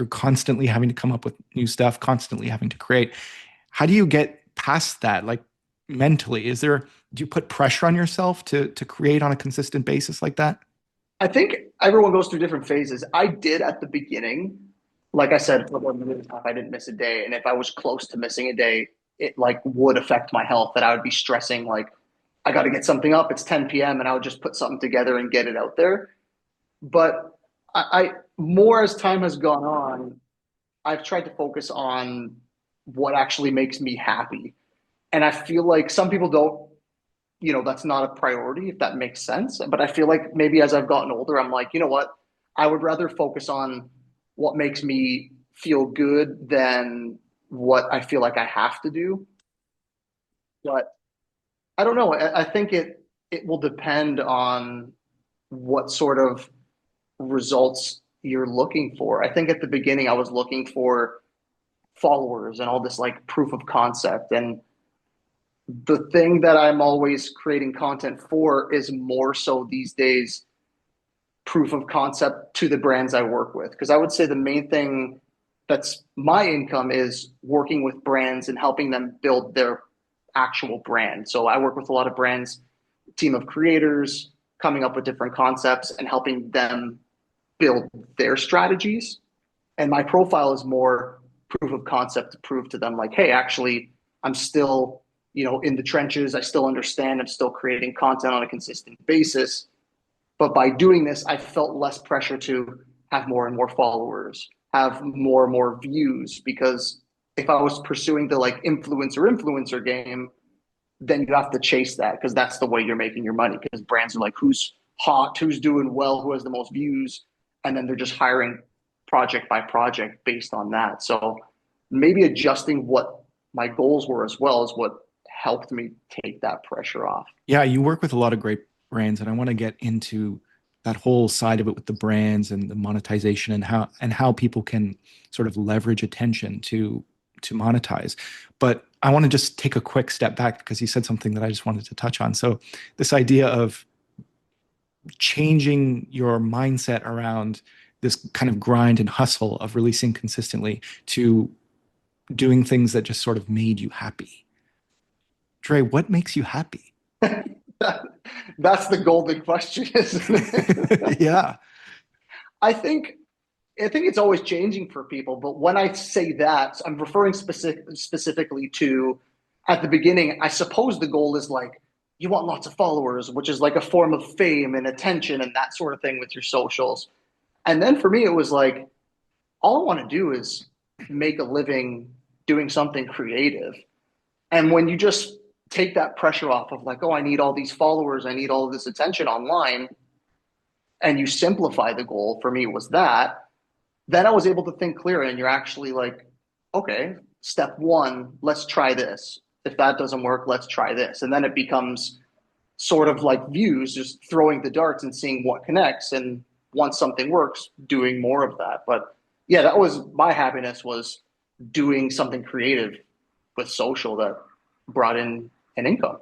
You're constantly having to come up with new stuff, constantly having to create. How do you get past that? Like mentally, do you put pressure on yourself to create on a consistent basis like that? I think everyone goes through different phases. I did at the beginning. Like I said, for 1 year and a half, I didn't miss a day. And if I was close to missing a day, it like would affect my health that I would be stressing like I got to get something up. It's 10 p.m. and I would just put something together and get it out there. But I more as time has gone on, I've tried to focus on what actually makes me happy. And I feel like some people don't, that's not a priority, if that makes sense. But I feel like maybe as I've gotten older, I'm like, you know what? I would rather focus on what makes me feel good than what I feel like I have to do. But I don't know. I think it will depend on what sort of results you're looking for. I think at the beginning I was looking for followers and all this like proof of concept. And the thing that I'm always creating content for is more so these days proof of concept to the brands I work with. Because I would say the main thing that's my income is working with brands and helping them build their actual brand. So I work with a lot of brands, team of creators, coming up with different concepts and helping them build their strategies. And my profile is more proof of concept to prove to them, like, hey, actually, I'm still, in the trenches. I still understand. I'm still creating content on a consistent basis. But by doing this, I felt less pressure to have more and more followers, have more and more views. Because if I was pursuing the like influencer game, then you have to chase that because that's the way you're making your money. Because brands are like, who's hot, who's doing well, who has the most views, and then they're just hiring project by project based on that. So maybe adjusting what my goals were as well is what helped me take that pressure off. Yeah, you work with a lot of great brands, and I want to get into that whole side of it with the brands and the monetization and how people can sort of leverage attention to monetize. But I want to just take a quick step back because you said something that I just wanted to touch on. So this idea of changing your mindset around this kind of grind and hustle of releasing consistently to doing things that just sort of made you happy. Dre, what makes you happy? That's the golden question, isn't it? Yeah. I think I think it's always changing for people, but when I say that, I'm referring specifically to at the beginning, I suppose the goal is like you want lots of followers, which is like a form of fame and attention and that sort of thing with your socials. And then for me, it was like, all I want to do is make a living doing something creative. And when you just take that pressure off of like, oh, I need all these followers, I need all of this attention online, and you simplify the goal, for me was that, then I was able to think clearer. And you're actually like, okay, step one, let's try this. If that doesn't work, let's try this. And then it becomes sort of like views, just throwing the darts and seeing what connects. And once something works, doing more of that. But yeah, that was my happiness, was doing something creative with social that brought in an income.